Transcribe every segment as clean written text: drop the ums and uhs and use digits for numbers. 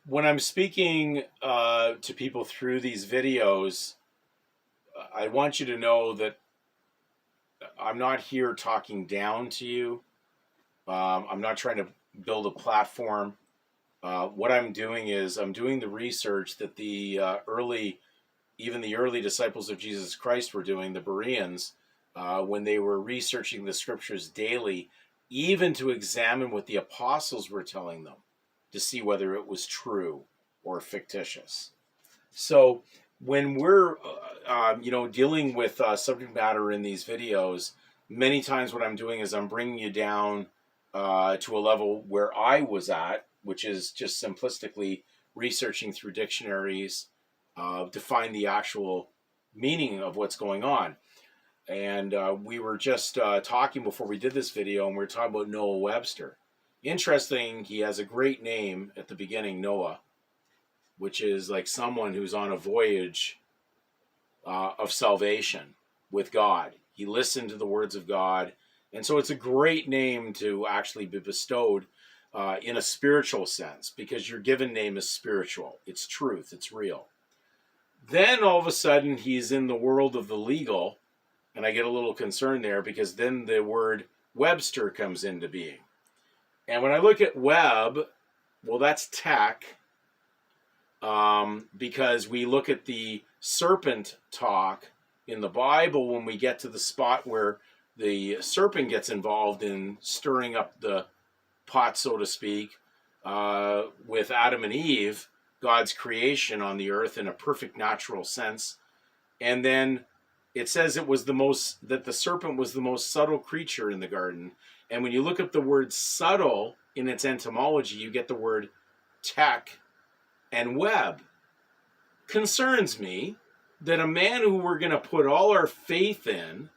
when I'm speaking to people through these videos, I want you to know that I'm not here talking down to you. I'm not trying to build a platform. What I'm doing is I'm doing the research that even the early disciples of Jesus Christ were doing, the Bereans, when they were researching the scriptures daily, even to examine what the apostles were telling them to see whether it was true or fictitious. So when we're, dealing with subject matter in these videos, many times what I'm doing is I'm bringing you down to a level where I was at, which is just simplistically researching through dictionaries to find the actual meaning of what's going on. And we were just talking before we did this video, and we were talking about Noah Webster. Interesting, he has a great name at the beginning, Noah, which is like someone who's on a voyage of salvation with God. He listened to the words of God. And so it's a great name to actually be bestowed in a spiritual sense, because your given name is spiritual. It's truth. It's real. Then all of a sudden he's in the world of the legal, and I get a little concerned there because then the word Webster comes into being. And when I look at web, well, that's tech, because we look at the serpent talk in the Bible when we get to the spot where the serpent gets involved in stirring up the pot, so to speak, with Adam and Eve, God's creation on the earth in a perfect natural sense. And then it says that the serpent was the most subtle creature in the garden. And when you look up the word subtle in its etymology, you get the word tech and web. Concerns me that a man who we're going to put all our faith in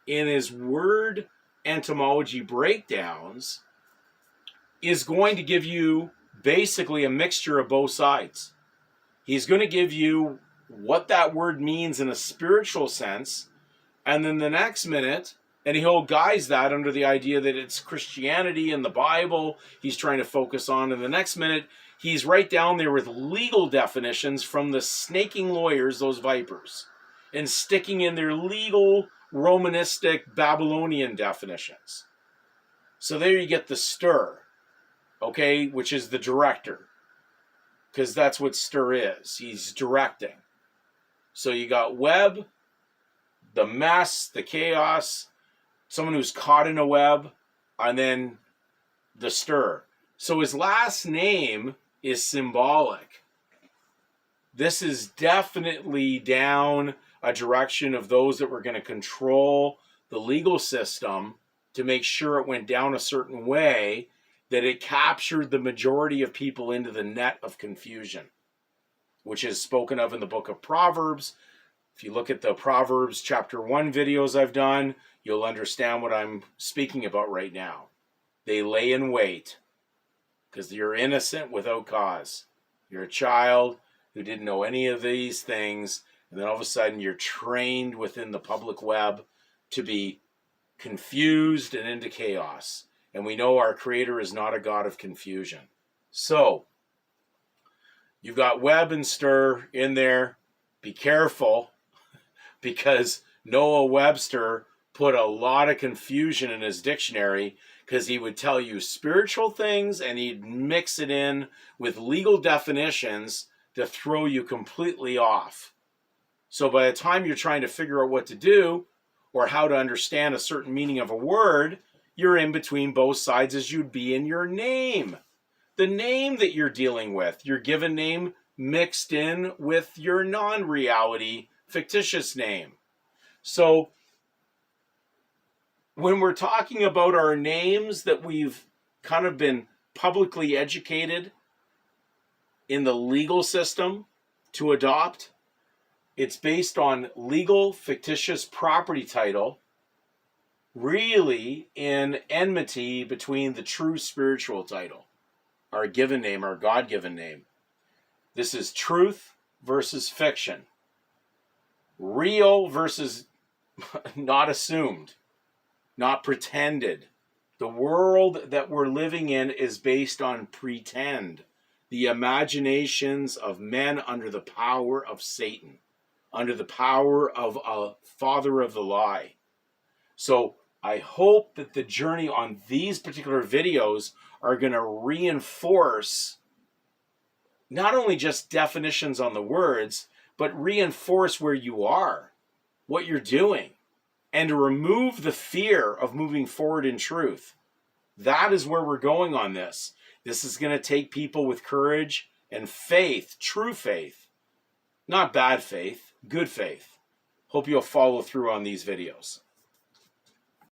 his word etymology breakdowns, is going to give you basically a mixture of both sides. He's going to give you what that word means in a spiritual sense, and then the next minute, and he'll guise that under the idea that it's Christianity and the Bible he's trying to focus on, and the next minute he's right down there with legal definitions from the snaking lawyers, those vipers, and sticking in their legal Romanistic Babylonian definitions. So there you get the stir, okay, which is the director, because that's what stir is. He's directing. So you got web, the mess, the chaos, someone who's caught in a web, and then the stir. So his last name is symbolic. This is definitely down a direction of those that were going to control the legal system to make sure it went down a certain way, that it captured the majority of people into the net of confusion, which is spoken of in the book of Proverbs. If you look at the Proverbs chapter 1 videos I've done, you'll understand what I'm speaking about right now. They lay in wait because you're innocent without cause. You're a child who didn't know any of these things, and then all of a sudden you're trained within the public web to be confused and into chaos. And we know our Creator is not a God of confusion. So, you've got web and stir in there. Be careful, because Noah Webster put a lot of confusion in his dictionary, because he would tell you spiritual things and he'd mix it in with legal definitions to throw you completely off. So by the time you're trying to figure out what to do or how to understand a certain meaning of a word, you're in between both sides, as you'd be in your name. The name that you're dealing with, your given name mixed in with your non-reality fictitious name. So when we're talking about our names that we've kind of been publicly educated in the legal system to adopt, it's based on legal fictitious property title, really in enmity between the true spiritual title, our given name, our God-given name. This is truth versus fiction. Real versus not assumed, not pretended. The world that we're living in is based on pretend. the imaginations of men under the power of Satan, under the power of a father of the lie. So I hope that the journey on these particular videos are going to reinforce not only just definitions on the words, but reinforce where you are, what you're doing, and to remove the fear of moving forward in truth. That is where we're going on this. This is going to take people with courage and faith, true faith, not bad faith, good faith. Hope you'll follow through on these videos.